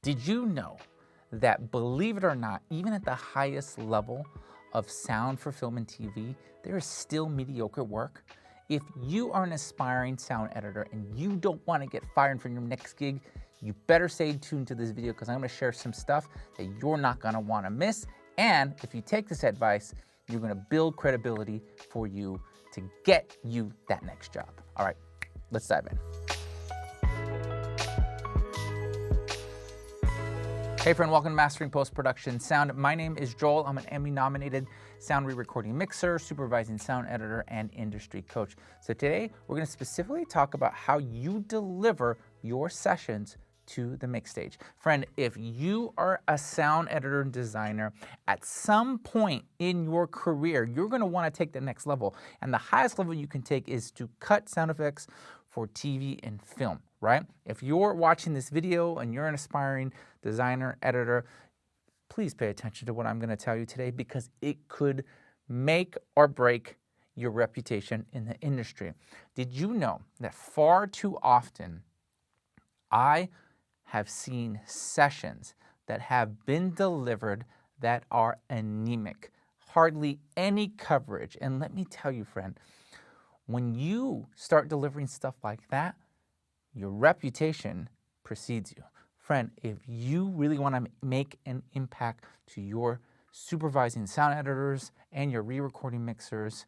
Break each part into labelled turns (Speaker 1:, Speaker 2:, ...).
Speaker 1: Did you know that, believe it or not, even at the highest level of sound for film and TV, there is still mediocre work? If you are an aspiring sound editor and you don't want to get fired from your next gig, you better stay tuned to this video because I'm going to share some stuff that you're not going to want to miss. And if you take this advice, you're going to build credibility for you to get you that next job. All right, let's dive in. Hey friend, welcome to Mastering Post-Production Sound. My name is Joel. I'm an Emmy-nominated sound re-recording mixer, supervising sound editor, and industry coach. So today, we're gonna specifically talk about how you deliver your sessions to the mix stage. Friend, if you are a sound editor and designer, at some point in your career, you're gonna wanna take the next level. And the highest level you can take is to cut sound effects for TV and film, right? If you're watching this video and you're an aspiring designer, editor, please pay attention to what I'm gonna tell you today because it could make or break your reputation in the industry. Did you know that far too often I have seen sessions that have been delivered that are anemic, hardly any coverage? And let me tell you, friend, when you start delivering stuff like that, your reputation precedes you. Friend, if you really want to make an impact to your supervising sound editors and your re-recording mixers,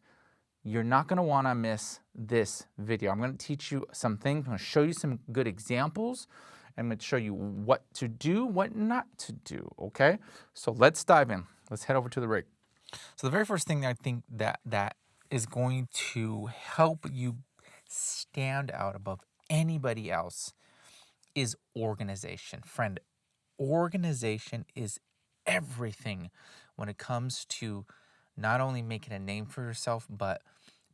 Speaker 1: you're not going to want to miss this video. I'm going to teach you some things. I'm going to show you some good examples. I'm going to show you what to do, what not to do, okay? So let's dive in. Let's head over to the rig. So the very first thing I think that is going to help you stand out above anybody else is organization. Friend, organization is everything when it comes to not only making a name for yourself, but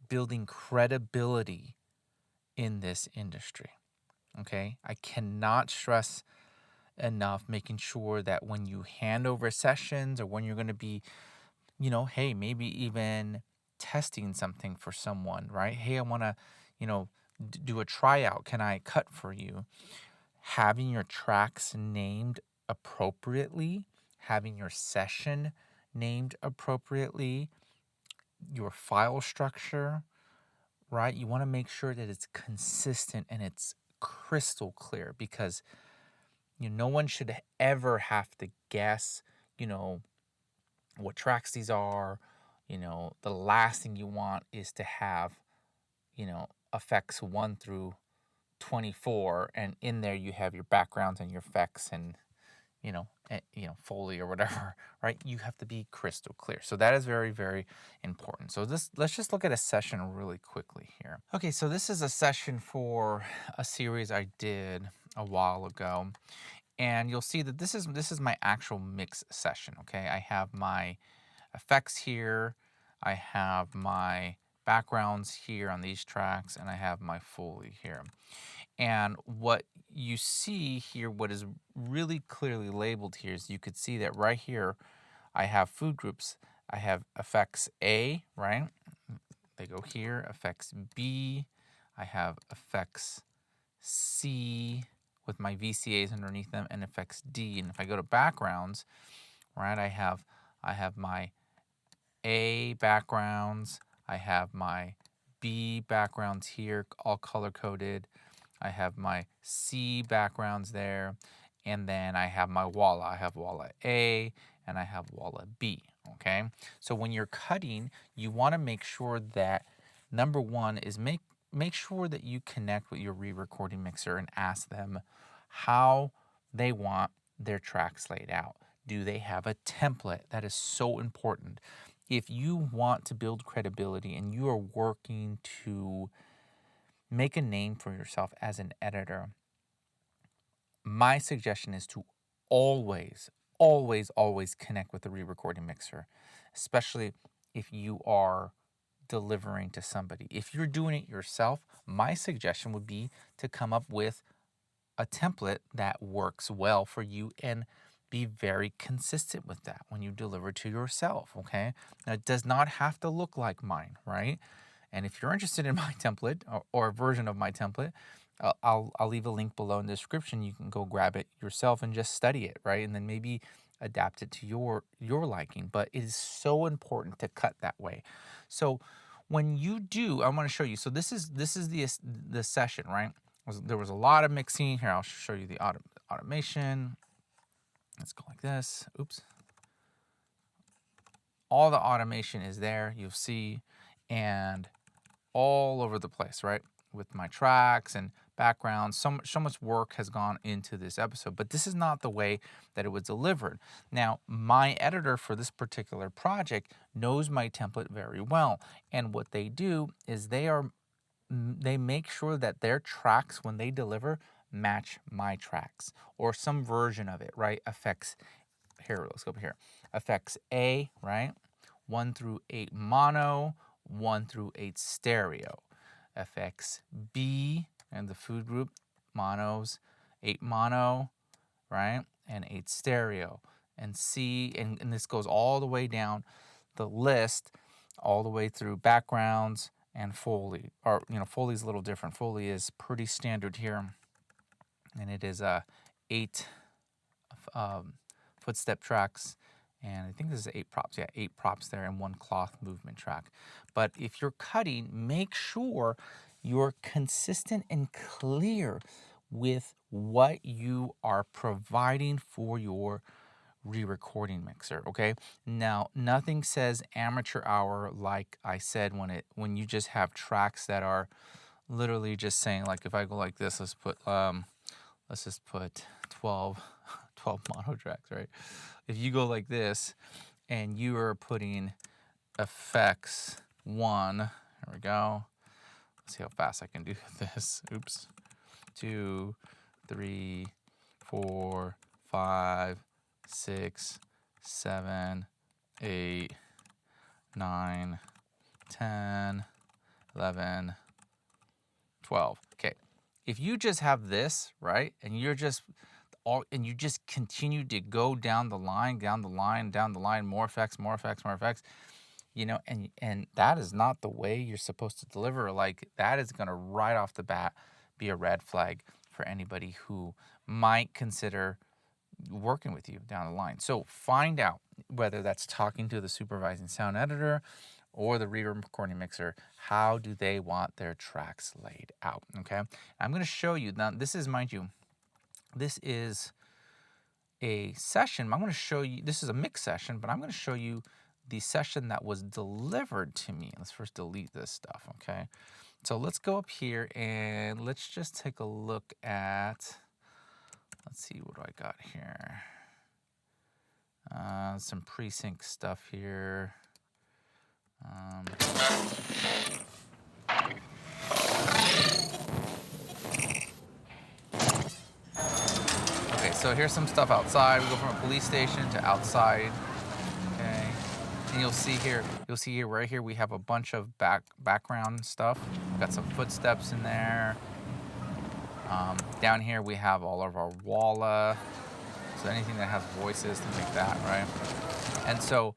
Speaker 1: building credibility in this industry. Okay? I cannot stress enough making sure that when you hand over sessions or when you're going to be, hey, maybe even testing something for someone, right? Hey, I want to, do a tryout. Can I cut for you? Having your tracks named appropriately, having your session named appropriately, your file structure, right? You want to make sure that it's consistent and it's crystal clear because no one should ever have to guess, what tracks these are. The last thing you want is to have, effects 1 through 24, and in there you have your backgrounds and your effects and FOLEY or whatever, right? You have to be crystal clear. So that is very, very important. So let's just look at a session really quickly here. Okay, so this is a session for a series I did a while ago. And you'll see that this is my actual mix session, okay? I have my effects here, I have my backgrounds here on these tracks, and I have my FOLEY here. And what you see here, what is really clearly labeled here is you could see that right here, I have food groups. I have effects A, right? They go here, effects B. I have effects C with my VCAs underneath them and effects D. And if I go to backgrounds, right, I have my A backgrounds. I have my B backgrounds here, all color coded. I have my C backgrounds there, and then I have my WALLA. I have WALLA A and I have WALLA B, okay? So when you're cutting, you want to make sure that number one is make sure that you connect with your re-recording mixer and ask them how they want their tracks laid out. Do they have a template? That is so important. If you want to build credibility and you are working to make a name for yourself as an editor, my suggestion is to always, always, always connect with the re-recording mixer, especially if you are delivering to somebody. If you're doing it yourself, my suggestion would be to come up with a template that works well for you and be very consistent with that when you deliver to yourself, okay? Now, it does not have to look like mine, right? And if you're interested in my template or a version of my template, I'll leave a link below in the description. You can go grab it yourself and just study it, right? And then maybe adapt it to your liking. But it is so important to cut that way. So when you do, I want to show you. So this is the session, right? There was a lot of mixing here. I'll show you the automation. Let's go like this. Oops. All the automation is there. You'll see, and all over the place, right? With my tracks and backgrounds. So much work has gone into this episode, but this is not the way that it was delivered. Now, my editor for this particular project knows my template very well. And what they do is they make sure that their tracks, when they deliver, match my tracks or some version of it, right? Effects, here, let's go over here. Effects A, right? 1 through 8 mono, 1 through 8 stereo. FX B and the food group, monos, 8 mono, right? And 8 stereo. And C, and this goes all the way down the list, all the way through backgrounds and Foley. Or, Foley's a little different. Foley is pretty standard here. And it is 8 footstep tracks. And I think this is 8 props. Yeah, 8 props there and 1 cloth movement track. But if you're cutting, make sure you're consistent and clear with what you are providing for your re-recording mixer, okay? Now, nothing says amateur hour, like I said, when you just have tracks that are literally just saying, like, if I go like this, let's just put 12 mono tracks, right? If you go like this and you are putting effects 1, there we go. Let's see how fast I can do this. Oops. 2, 3, 4, 5, 6, 7, 8, 9, 10, 11, 12. Okay. If you just have this, right, and you just continue to go down the line, more effects, and that is not the way you're supposed to deliver. Like, that is going to right off the bat be a red flag for anybody who might consider working with you down the line. So find out whether that's talking to the supervising sound editor or the re-recording mixer, how do they want their tracks laid out, okay? I'm going to show you. Now, this is, mind you, this is a session. I'm going to show you, this is a mix session, but I'm going to show you the session that was delivered to me. Let's first delete this stuff, okay? So let's go up here and let's just take a look at, let's see, what do I got here? Some pre-sync stuff here. Okay, so here's some stuff outside. We go from a police station to outside. Okay, and you'll see here, right here, we have a bunch of background stuff. We've got some footsteps in there. Down here we have all of our WALLA. So anything that has voices, things like that, right? And so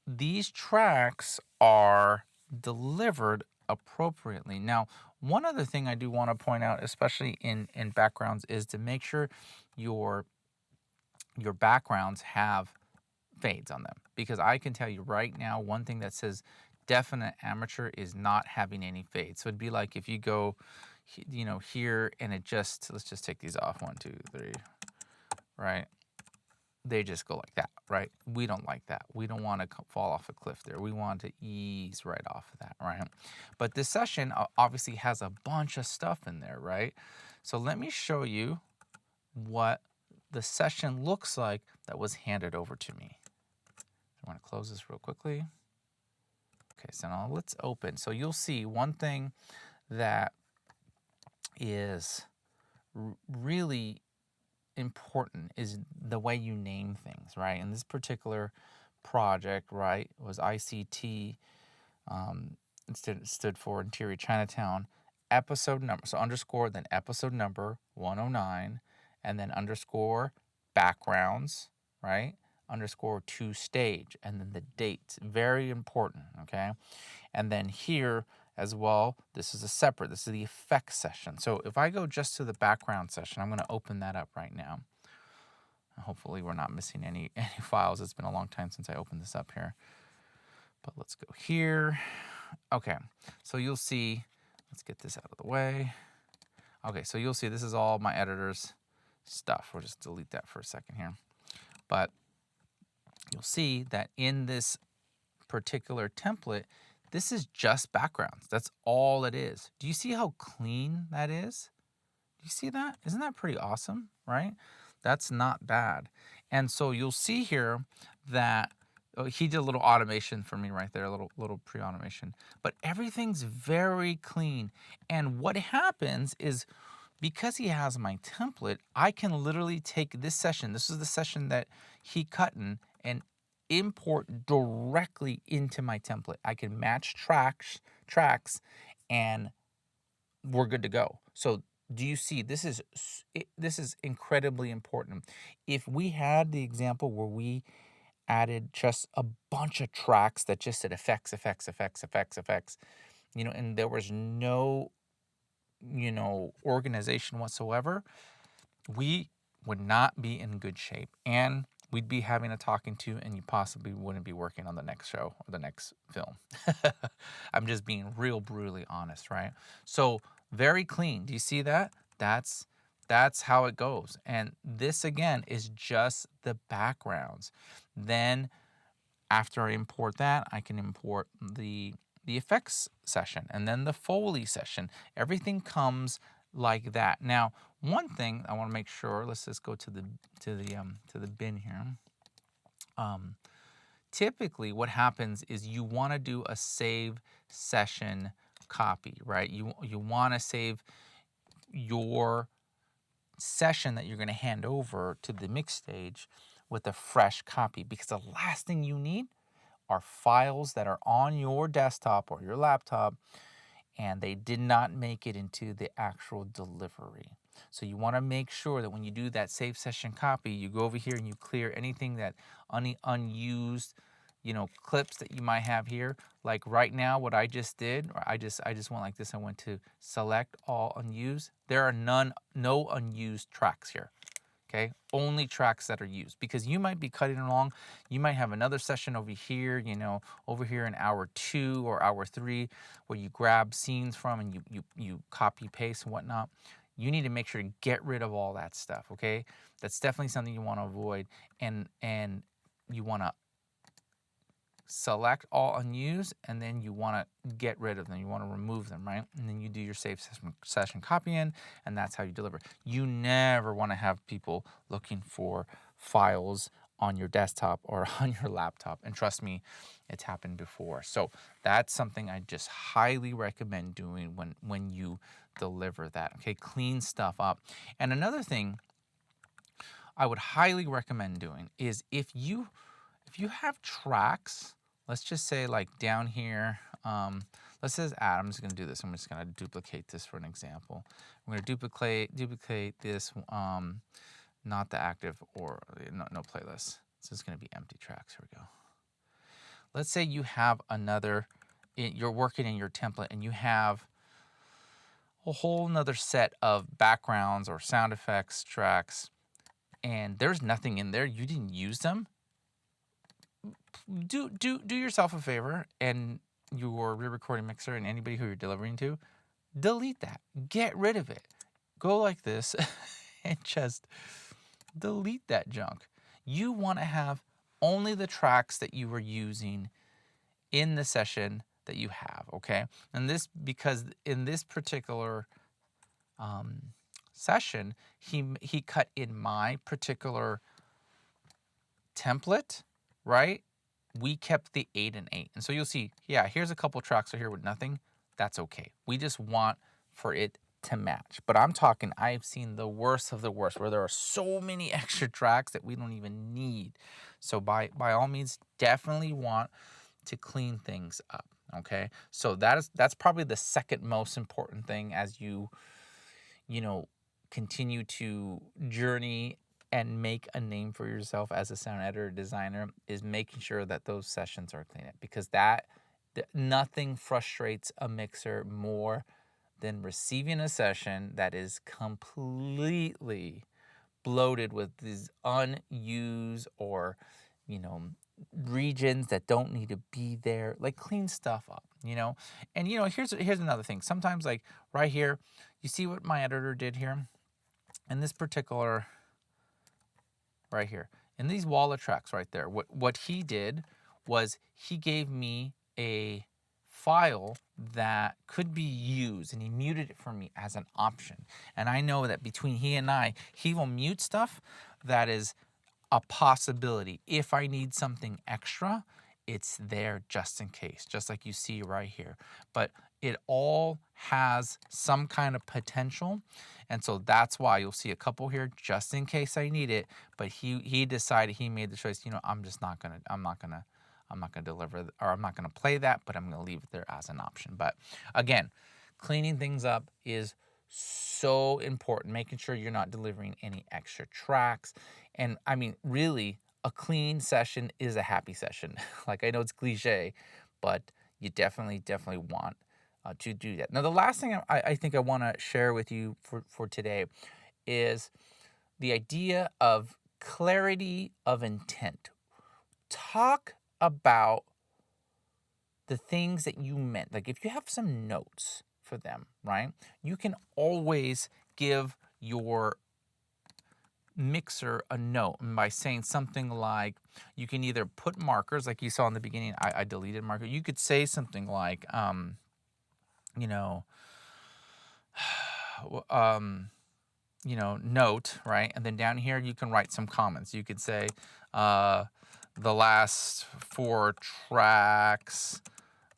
Speaker 1: these tracks are delivered appropriately. Now, one other thing I do want to point out, especially in backgrounds, is to make sure your backgrounds have fades on them. Because I can tell you right now, one thing that says definite amateur is not having any fades. So it'd be like if you go, here and it just, let's just take these off, 1, 2, 3, right? They just go like that, right? We don't like that. We don't want to fall off a cliff there. We want to ease right off of that, right? But this session obviously has a bunch of stuff in there, right? So let me show you what the session looks like that was handed over to me. I want to close this real quickly. Okay, so now let's open. So you'll see one thing that is really important is the way you name things, right? In this particular project, right, was ICT, it stood for Interior Chinatown, episode number, so underscore, then episode number 109, and then underscore backgrounds, right, underscore to stage, and then the date, very important, okay? And then here, as well. This is the effects session. So if I go just to the background session, I'm going to open that up right now. Hopefully we're not missing any files. It's been a long time since I opened this up here. But let's go here. Okay, so you'll see, let's get this out of the way. Okay, so you'll see this is all my editor's stuff. We'll just delete that for a second here. But you'll see that in this particular template, this is just backgrounds. That's all it is. Do you see how clean that is? Do you see that? Isn't that pretty awesome, right? That's not bad. And so you'll see here that he did a little automation for me right there, a little pre-automation. But everything's very clean. And what happens is, because he has my template, I can literally take this session. This is the session that he cut in, and import directly into my template. I can match tracks, and we're good to go. So do you see, this is incredibly important. If we had the example where we added just a bunch of tracks that just said effects, and there was no, organization whatsoever, we would not be in good shape, and we'd be having a talking to, and you possibly wouldn't be working on the next show or the next film. I'm just being real brutally honest, right? So very clean. Do you see that? That's how it goes. And this again is just the backgrounds. Then after I import that, I can import the effects session and then the Foley session. Everything comes like that. Now, one thing I want to make sure, let's just go to the bin here. Typically what happens is you want to do a save session copy, right? You want to save your session that you're going to hand over to the mix stage with a fresh copy, because the last thing you need are files that are on your desktop or your laptop and they did not make it into the actual delivery. So you want to make sure that when you do that save session copy, you go over here and you clear anything that unused, clips that you might have here. Like right now, what I just did, or I just went like this. I went to select all unused. There are no unused tracks here. Okay, only tracks that are used, because you might be cutting along. You might have another session over here, over here in hour 2 or hour 3, where you grab scenes from and you copy paste and whatnot. You need to make sure to get rid of all that stuff. Okay, that's definitely something you want to avoid, and you want to select all unused, and then you want to get rid of them. You want to remove them, right? And then you do your save session copy in, and that's how you deliver. You never want to have people looking for files on your desktop or on your laptop. And trust me, it's happened before. So that's something I just highly recommend doing when you deliver that. Okay, clean stuff up. And another thing I would highly recommend doing is if you have tracks, let's just say like down here, let's just add, I'm just going to do this. I'm just going to duplicate this for an example. I'm going to duplicate this, not the active or no playlist. So it's going to be empty tracks. Here we go. Let's say you have you're working in your template and you have a whole nother set of backgrounds or sound effects tracks, and there's nothing in there. You didn't use them. Do yourself a favor, and your re-recording mixer and anybody who you're delivering to, delete that. Get rid of it. Go like this and just delete that junk. You want to have only the tracks that you were using in the session that you have, okay? And this, because in this particular session, he cut in my particular template, right? We kept the 8 and 8. And so you'll see, yeah, here's a couple tracks are here with nothing. That's okay. We just want for it to match. But I'm talking, I've seen the worst of the worst, where there are so many extra tracks that we don't even need. So by all means, definitely want to clean things up, okay? So that's probably the second most important thing as you continue to journey and make a name for yourself as a sound editor designer, is making sure that those sessions are clean, because that Nothing frustrates a mixer more than receiving a session that is completely bloated with these unused or, you know, regions that don't need to be there. Like, clean stuff up, you know. And here's another thing. Sometimes, like right here, you see what my editor did here in this particular right here in these WALLA tracks right there. What he did was he gave me a file that could be used, and he muted it for me as an option. And I know that between he and I, he will mute stuff that is a possibility. If I need something extra, it's there just in case, just like you see right here. But it all has some kind of potential, and so that's why you'll see a couple here just in case I need it. But he decided, he made the choice, I'm not gonna deliver, or I'm not gonna play that, but I'm gonna leave it there as an option. But again, cleaning things up is so important, making sure you're not delivering any extra tracks. And I mean, really, a clean session is a happy session. Like, I know it's cliche, but you definitely want to do that. Now, the last thing I think I want to share with you for today is the idea of clarity of intent. Talk about the things that you meant. Like, if you have some notes for them, right? You can always give your mixer a note, and by saying something like, you can either put markers, like you saw in the beginning, I deleted marker. You could say something like, note, right? And then down here, you can write some comments. You could say, the last 4 tracks,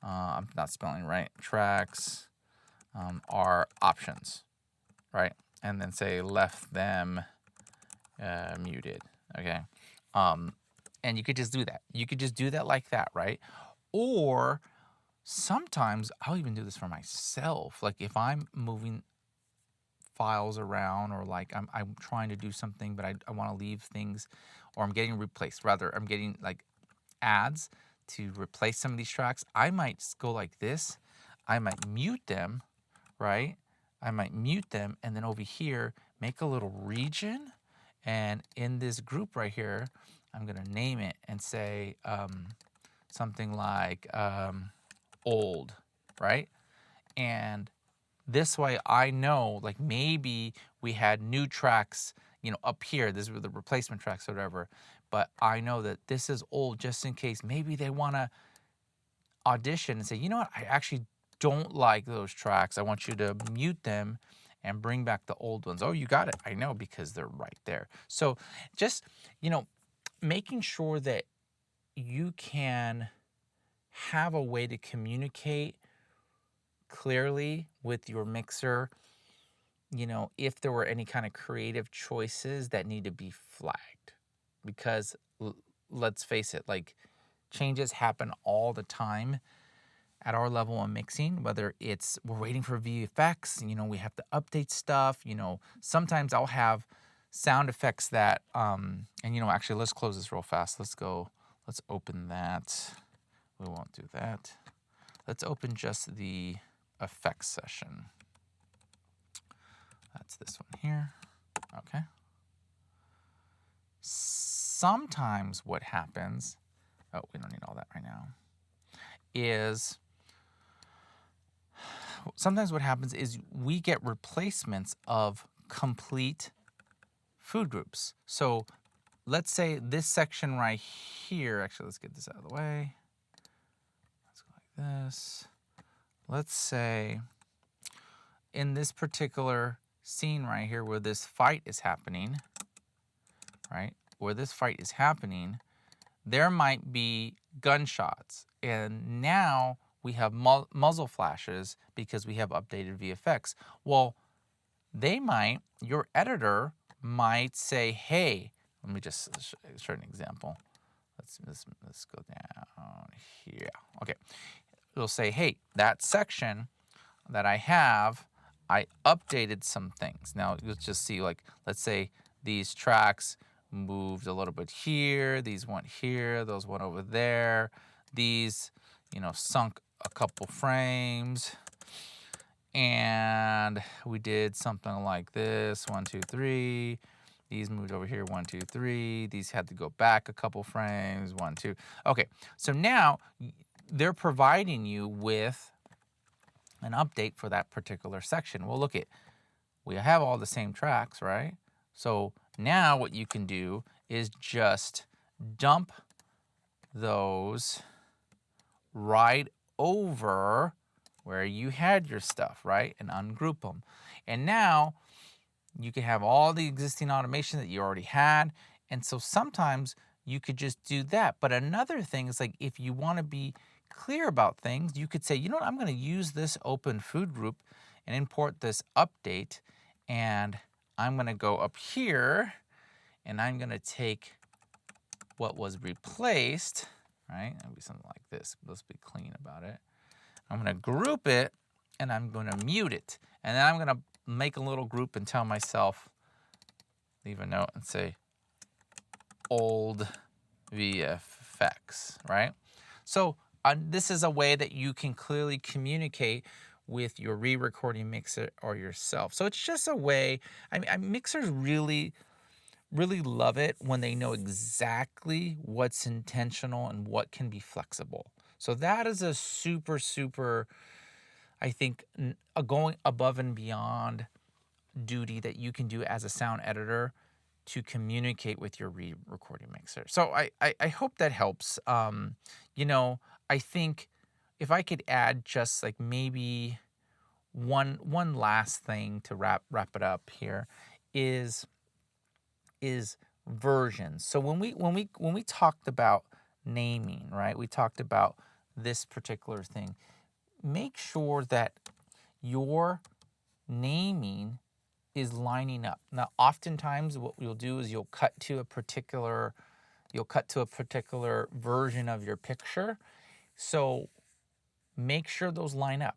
Speaker 1: I'm not spelling right, tracks are options, right? And then say left them muted, okay? And you could just do that. You could just do that like that, right? Or sometimes I'll even do this for myself. Like, if I'm moving files around, or like I'm trying to do something, but I want to leave things, or I'm getting replaced. Rather, I'm getting like ads to replace some of these tracks. I might go like this. I might mute them, right? I might mute them, and then over here, make a little region. And in this group right here, I'm going to name it and say something like old, right? And this way I know, like, maybe we had new tracks, up here. These were the replacement tracks or whatever. But I know that this is old, just in case maybe they want to audition and say, you know what, I actually don't like those tracks. I want you to mute them and bring back the old ones. Oh, you got it. I know, because they're right there. So just, making sure that you can have a way to communicate clearly with your mixer, if there were any kind of creative choices that need to be flagged. Because let's face it, like, changes happen all the time at our level of mixing, whether it's we're waiting for VFX, we have to update stuff, sometimes I'll have sound effects that, and actually, let's close this real fast. Let's open that. We won't do that. Let's open just the effects session. That's this one here. Okay. Sometimes what happens, oh, we don't need all that right now, is sometimes what happens is we get replacements of complete food groups. So let's say this section right here, actually, let's get this out of the way. Let's go like this. Let's say in this particular scene right here where this fight is happening, right? Where this fight is happening, there might be gunshots. And now we have muzzle flashes because we have updated VFX. Well, your editor might say, hey, let me just show an example. Let's go down here. Okay. It'll say, hey, that section that I have, I updated some things. Now, let's just see, like, let's say these tracks moved a little bit here. These went here. Those went over there. These, sunk a couple frames, and we did something like this, 1, 2, 3. These moved over here, 1, 2, 3. These had to go back a couple frames, 1, 2. Okay, so now they're providing you with an update for that particular section. Well, look at, we have all the same tracks, right? So now what you can do is just dump those right over where you had your stuff, right? And ungroup them. And now you can have all the existing automation that you already had. And so sometimes you could just do that. But another thing is, like, if you want to be clear about things, you could say, you know what, I'm going to use this open food group and import this update. And I'm going to go up here and I'm going to take what was replaced, right? It'll be something like this. Let's be clean about it. I'm going to group it and I'm going to mute it. And then I'm going to make a little group and tell myself, leave a note and say old VFX, right? So this is a way that you can clearly communicate with your re-recording mixer or yourself. So it's just a way, I mean, mixers really love it when they know exactly what's intentional and what can be flexible. So that is a super, I think, going above and beyond duty that you can do as a sound editor to communicate with your re-recording mixer. So I hope that helps. You know, I think if I could add just like maybe one last thing to wrap it up here is versions. So when we talked about naming, right? We talked about this particular thing. Make sure that your naming is lining up. Now, oftentimes what you'll do is you'll cut to a particular version of your picture. So make sure those line up.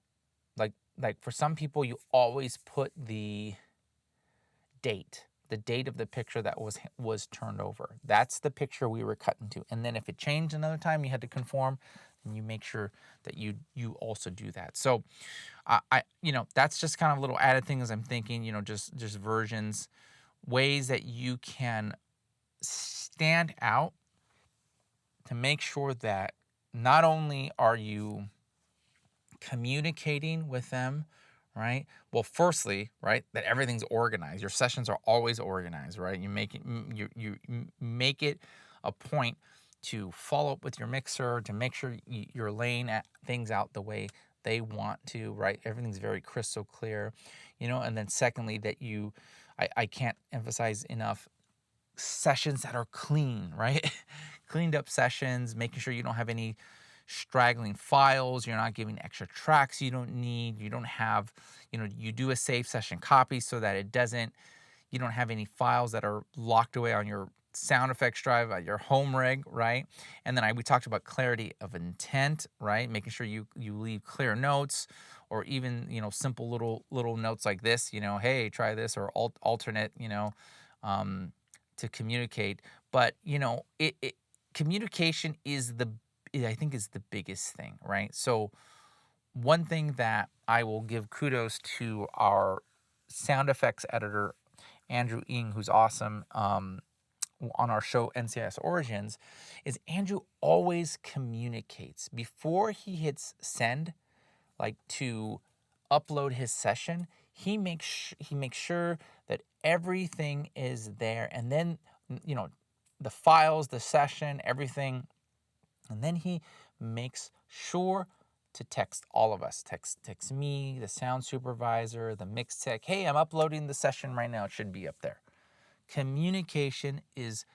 Speaker 1: Like for some people, you always put the date of the picture that was turned over. That's the picture we were cutting to. And then if it changed another time, you had to conform, and you make sure that you also do that. So you know, that's just kind of little added things I'm thinking, you know, just versions, ways that you can stand out to make sure that not only are you communicating with them, right? Well, firstly, right, that everything's organized. Your sessions are always organized, right? You make it a point to follow up with your mixer to make sure you're laying things out the way they want to, right? Everything's very crystal clear, you know. And then secondly, that I can't emphasize enough, sessions that are clean, right? Cleaned up sessions, making sure you don't have any straggling files, you're not giving extra tracks you don't need, you don't have, you know, you do a save session copy so that you don't have any files that are locked away on your sound effects drive at your home rig, right? And then we talked about clarity of intent, right? Making sure you leave clear notes, or even, you know, simple little notes like this, you know, hey, try this, or alternate, you know, to communicate. But, you know, communication I think is the biggest thing, right? So one thing that I will give kudos to our sound effects editor, Andrew Ng, who's awesome, on our show NCIS Origins, is Andrew always communicates before he hits send, like to upload his session. He makes sure that everything is there, and then, you know, the files, the session, everything. And then he makes sure to text all of us. Text me, the sound supervisor, the mix tech. Hey, I'm uploading the session right now. It should be up there. Communication is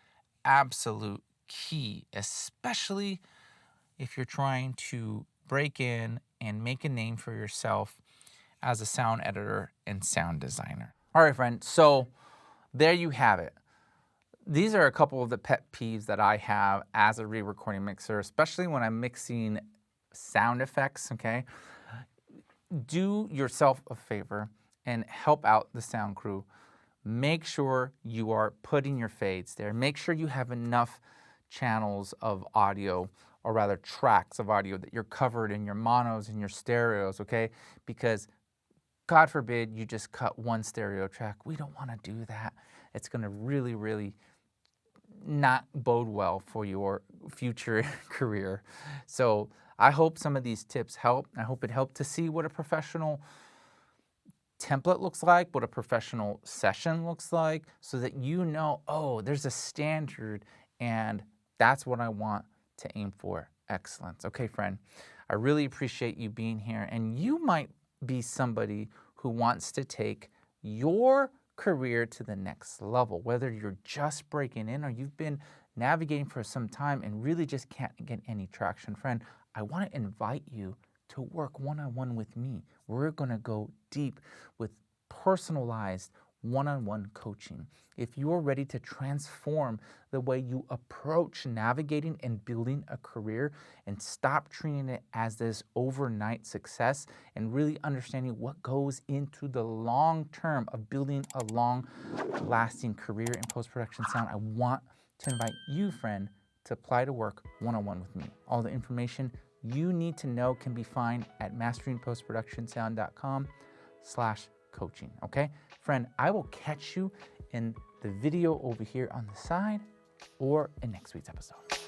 Speaker 1: absolute key, especially if you're trying to break in and make a name for yourself as a sound editor and sound designer. All right, friend. So there you have it. These are a couple of the pet peeves that I have as a re-recording mixer, especially when I'm mixing sound effects, okay? Do yourself a favor and help out the sound crew. Make sure you are putting your fades there. Make sure you have enough channels of audio or rather tracks of audio that you're covered in your monos and your stereos, okay? Because God forbid you just cut one stereo track. We don't want to do that. It's going to really, really not bode well for your future career. So I hope some of these tips help. I hope it helped to see what a professional template looks like, what a professional session looks like, so that you know, oh, there's a standard and that's what I want to aim for. Excellence. Okay, friend, I really appreciate you being here, and you might be somebody who wants to take your career to the next level, whether you're just breaking in or you've been navigating for some time and really just can't get any traction. Friend, I want to invite you to work one-on-one with me. We're going to go deep with personalized one-on-one coaching. If you're ready to transform the way you approach navigating and building a career and stop treating it as this overnight success and really understanding what goes into the long term of building a long-lasting career in post-production sound, I want to invite you, friend, to apply to work one-on-one with me. All the information you need to know can be found at masteringpostproductionsound.com/coaching, okay? Friend, I will catch you in the video over here on the side or in next week's episode.